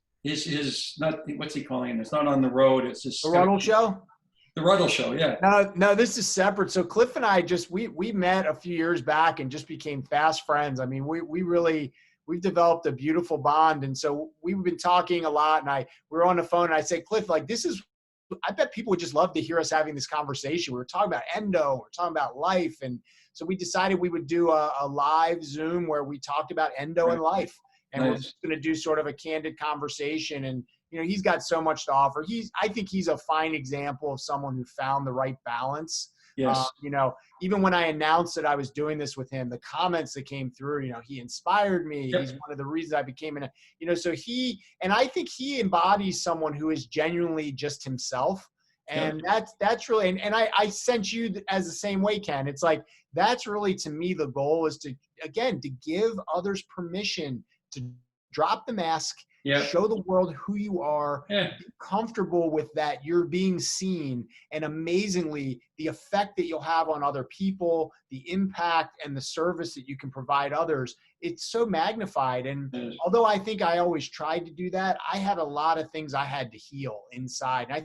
not, what's he calling it? It's not on the road. It's just the Ruddle Show. The Ruddle Show, yeah. No, this is separate. So Cliff and I we met a few years back and just became fast friends. I mean, we've developed a beautiful bond. And so we've been talking a lot, and we were on the phone, and I say, Cliff, like, I bet people would just love to hear us having this conversation. We were talking about endo, we're talking about life. And so we decided we would do a live Zoom where we talked about endo and life. And we're just going to do sort of a candid conversation. And, you know, he's got so much to offer. I think he's a fine example of someone who found the right balance. Yes. You know, even when I announced that I was doing this with him, the comments that came through, you know, he inspired me. Yep. He's one of the reasons I became so I think he embodies someone who is genuinely just himself. And that's really, and I sent you as the same way, Ken. It's like, that's really, to me, the goal is to give others permission to drop the mask, show the world who you are, be comfortable with that you're being seen, and amazingly, the effect that you'll have on other people, the impact and the service that you can provide others, it's so magnified. And although I think I always tried to do that, I had a lot of things I had to heal inside. And I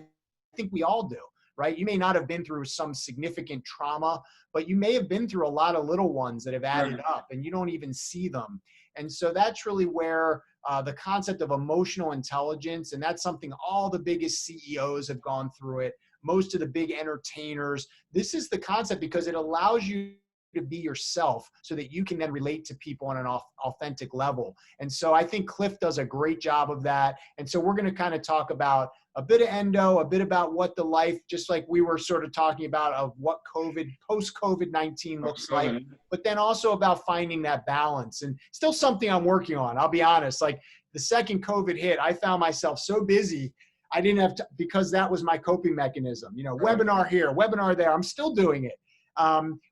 think we all do, right? You may not have been through some significant trauma, but you may have been through a lot of little ones that have added up, and you don't even see them. And so that's really where the concept of emotional intelligence, and that's something all the biggest CEOs have gone through it, most of the big entertainers. This is the concept because it allows you to be yourself so that you can then relate to people on an authentic level. And so I think Cliff does a great job of that. And so we're going to kind of talk about a bit of endo, a bit about what the life, just like we were sort of talking about, of what post-COVID-19 looks like, but then also about finding that balance. And still something I'm working on, I'll be honest. Like, the second COVID hit, I found myself so busy, I didn't have to, because that was my coping mechanism. You know, webinar here, webinar there. I'm still doing it.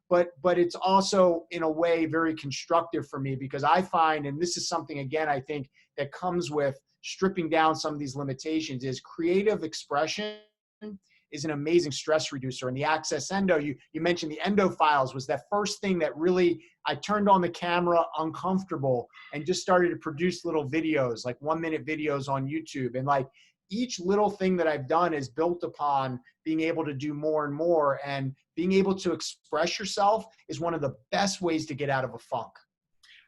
But it's also, in a way, very constructive for me, because I find, and this is something, again, I think that comes with stripping down some of these limitations, is creative expression is an amazing stress reducer. And the Access Endo, you mentioned the endo files, was that first thing that really, I turned on the camera uncomfortable and just started to produce little videos, like 1-minute videos on YouTube. And like, each little thing that I've done is built upon being able to do more and more, and being able to express yourself is one of the best ways to get out of a funk.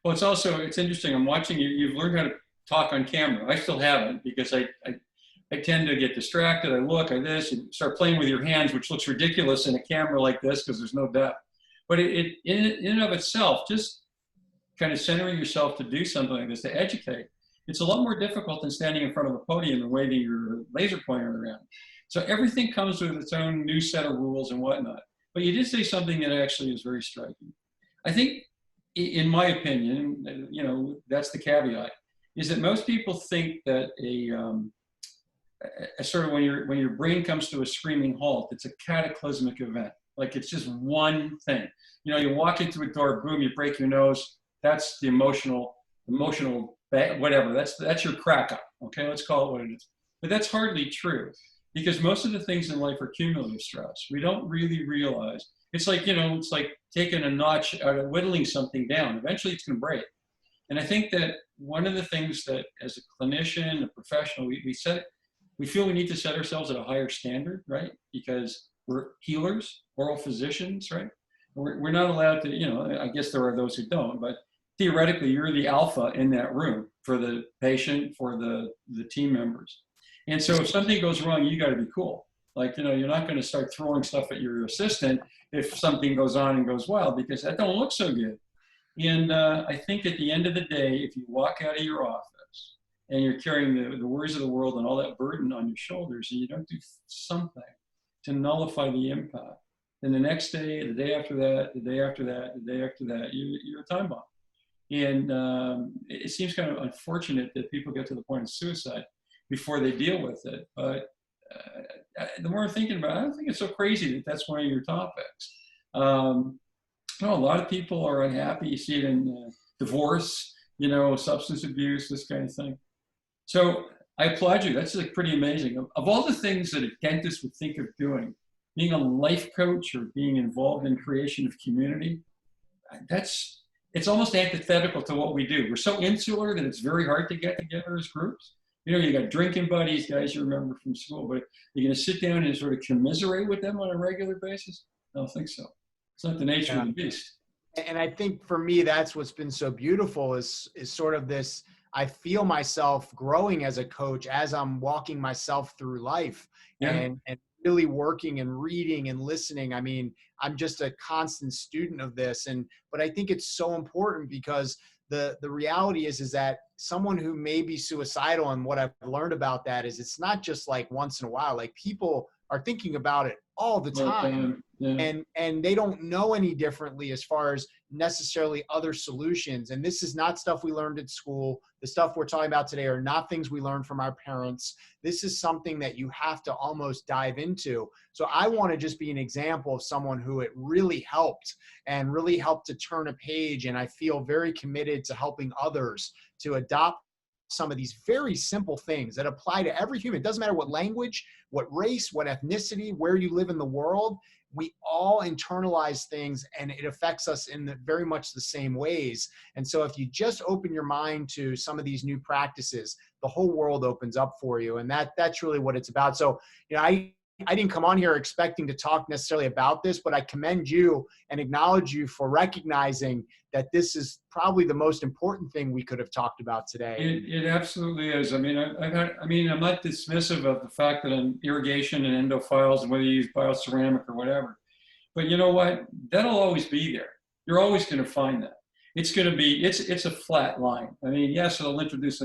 Well, it's interesting. I'm watching you. You've learned how to talk on camera. I still haven't, because I tend to get distracted. I look at this and start playing with your hands, which looks ridiculous in a camera like this because there's no depth. But in and of itself, just kind of centering yourself to do something like this, to educate, it's a lot more difficult than standing in front of a podium and waving your laser pointer around. So everything comes with its own new set of rules and whatnot. But you did say something that actually is very striking. I think, in my opinion, you know, that's the caveat, is that most people think that a sort of when your brain comes to a screaming halt, it's a cataclysmic event. Like, it's just one thing. You know, you walk into a door, boom, you break your nose. That's the emotional whatever. That's your crack up. Okay, let's call it what it is. But that's hardly true, because most of the things in life are cumulative stress. We don't really realize. It's like, you know, it's like taking a notch out of whittling something down. Eventually, it's going to break. And I think that one of the things that, as a clinician, a professional, we feel we need to set ourselves at a higher standard, right? Because we're healers, oral physicians, right? We're not allowed to, you know, I guess there are those who don't, but theoretically, you're the alpha in that room for the patient, for the team members. And so if something goes wrong, you got to be cool. Like, you know, you're not going to start throwing stuff at your assistant if something goes on and goes wild, because that don't look so good. And I think at the end of the day, if you walk out of your office and you're carrying the worries of the world and all that burden on your shoulders, and you don't do something to nullify the impact, then the next day, the day after that, the day after that, the day after that, you're a time bomb. And it seems kind of unfortunate that people get to the point of suicide. before they deal with it. But the more I'm thinking about it, I don't think it's so crazy that that's one of your topics. No, a lot of people are unhappy. You see it in divorce, substance abuse, this kind of thing. So I applaud you. That's like pretty amazing. Of all the things that a dentist would think of doing, being a life coach or being involved in creation of community, it's almost antithetical to what we do. We're so insular that it's very hard to get together as groups. You got drinking buddies, guys you remember from school, but you're going to sit down and sort of commiserate with them on a regular basis? I don't think so. It's not the nature of the beast. And I think for me, that's what's been so beautiful is sort of this, I feel myself growing as a coach as I'm walking myself through life and really working and reading and listening. I mean, I'm just a constant student of this. But I think it's so important because the reality is that someone who may be suicidal, and what I've learned about that is it's not just like once in a while, like people are thinking about it all the time. And they don't know any differently as far as necessarily other solutions. And this is not stuff we learned at school. The stuff we're talking about today are not things we learned from our parents. This is something that you have to almost dive into. So I want to just be an example of someone who it really helped and really helped to turn a page. And I feel very committed to helping others to adopt some of these very simple things that apply to every human. It doesn't matter what language, what race, what ethnicity, where you live in the world. We all internalize things and it affects us in very much the same ways. And so if you just open your mind to some of these new practices, the whole world opens up for you. And that's really what it's about. So, I didn't come on here expecting to talk necessarily about this, but I commend you and acknowledge you for recognizing that this is probably the most important thing we could have talked about today. It absolutely is. I mean, I'm not dismissive of the fact that I'm irrigation and endophiles and whether you use bioceramic or whatever. But you know what? That'll always be there. You're always going to find that. It's going to be, it's a flat line. I mean, yes, it'll introduce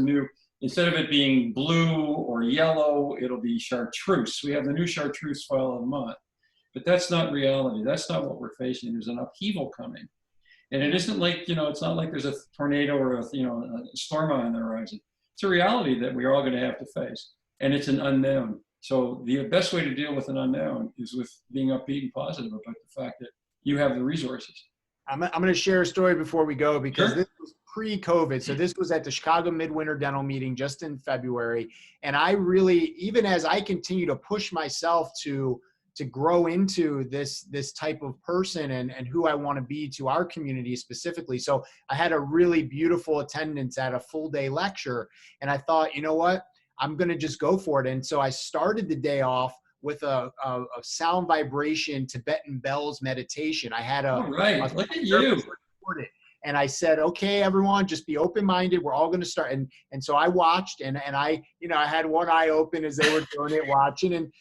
instead of it being blue or yellow, it'll be chartreuse. We have the new chartreuse file of the month. But that's not reality. That's not what we're facing. There's an upheaval coming. And it isn't like, it's not like there's a tornado or a storm on the horizon. It's a reality that we're all going to have to face. And it's an unknown. So the best way to deal with an unknown is with being upbeat and positive about the fact that you have the resources. I'm going to share a story before we go because this was pre-COVID. So this was at the Chicago Midwinter Dental Meeting just in February. And I really, even as I continue to push myself to grow into this type of person and who I want to be to our community specifically. So I had a really beautiful attendance at a full day lecture. And I thought, you know what, I'm going to just go for it. And so I started the day off with a sound vibration Tibetan bells meditation. I had look at you. And I said, okay, everyone, just be open-minded. We're all going to start. And so I watched and I had one eye open as they were doing it, watching. And,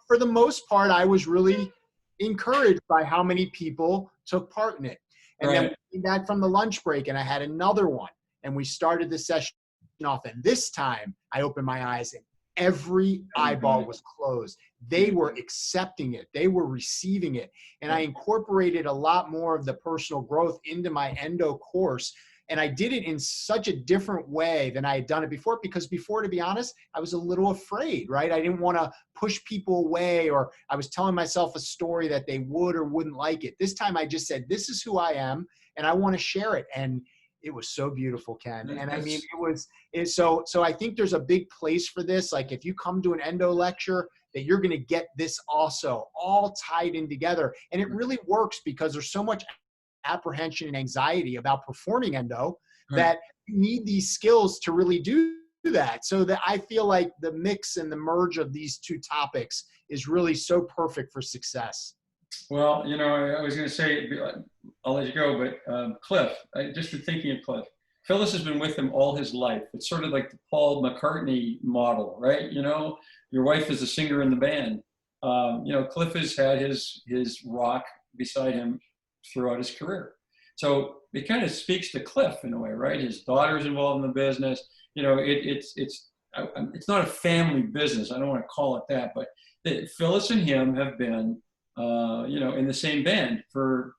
for the most part, I was really encouraged by how many people took part in it. And then we came back from the lunch break and I had another one and we started the session off. And this time I opened my eyes and every eyeball was closed. They were accepting it. They were receiving it. And I incorporated a lot more of the personal growth into my endo course. And I did it in such a different way than I had done it before, because before, to be honest, I was a little afraid, right? I didn't want to push people away, or I was telling myself a story that they would or wouldn't like it. This time I just said, this is who I am and I want to share it. And it was so beautiful, Ken. And I mean, so I think there's a big place for this. Like if you come to an endo lecture, that you're going to get this also all tied in together. And it really works because there's so much apprehension and anxiety about performing endo that you need these skills to really do that. So that I feel like the mix and the merge of these two topics is really so perfect for success. Well, I was going to say, I'll let you go, but Cliff, I just been thinking of Cliff. Phyllis has been with him all his life. It's sort of like the Paul McCartney model, right? Your wife is a singer in the band. Cliff has had his rock beside him throughout his career. So it kind of speaks to Cliff in a way, right? His daughter's involved in the business. It's not a family business. I don't want to call it that, but Phyllis and him have been, in the same band for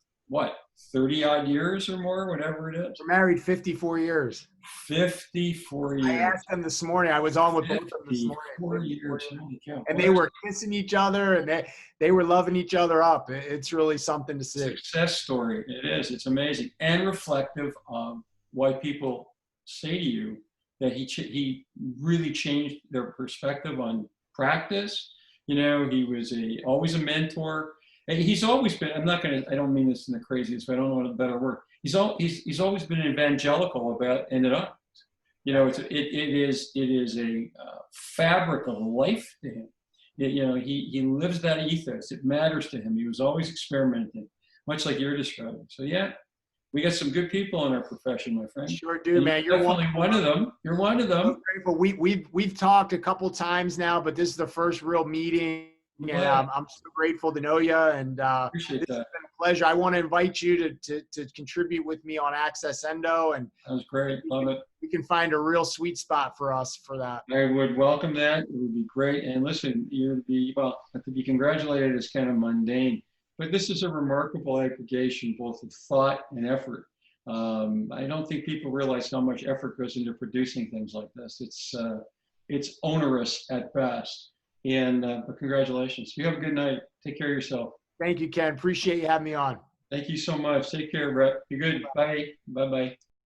30 odd years or more, whatever it is. We're married 54 years. 54 I years. asked them this morning. I was on with both of them this morning. 54 years. Holy cow. And they were kissing each other, and they were loving each other up. It's really something to see. Success story. It is. It's amazing and reflective of why people say to you that he really changed their perspective on practice. You know, he was always a mentor. And he's always been. I don't mean this in the craziest way. I don't know what a better word. He's always been evangelical about ended up. You know, it is a fabric of life to him. He lives that ethos. It matters to him. He was always experimenting, much like you're describing. So yeah, we got some good people in our profession, my friend. Sure do, man. You're definitely one of them. You're one of them. But we've talked a couple times now, but this is the first real meeting. And I'm so grateful to know you, and Appreciate this that. has been a pleasure. I want to invite you to contribute with me on Access Endo, and That was great. Love it. we can find a real sweet spot for us for that. I would welcome that. It would be great. And listen, to be congratulated is kind of mundane, but this is a remarkable aggregation both of thought and effort. I don't think people realize how much effort goes into producing things like this. It's onerous at best. And but congratulations. You have a good night. Take care of yourself. Thank you, Ken. Appreciate you having me on. Thank you so much. Take care, Brett. Be good. Bye. Bye-bye.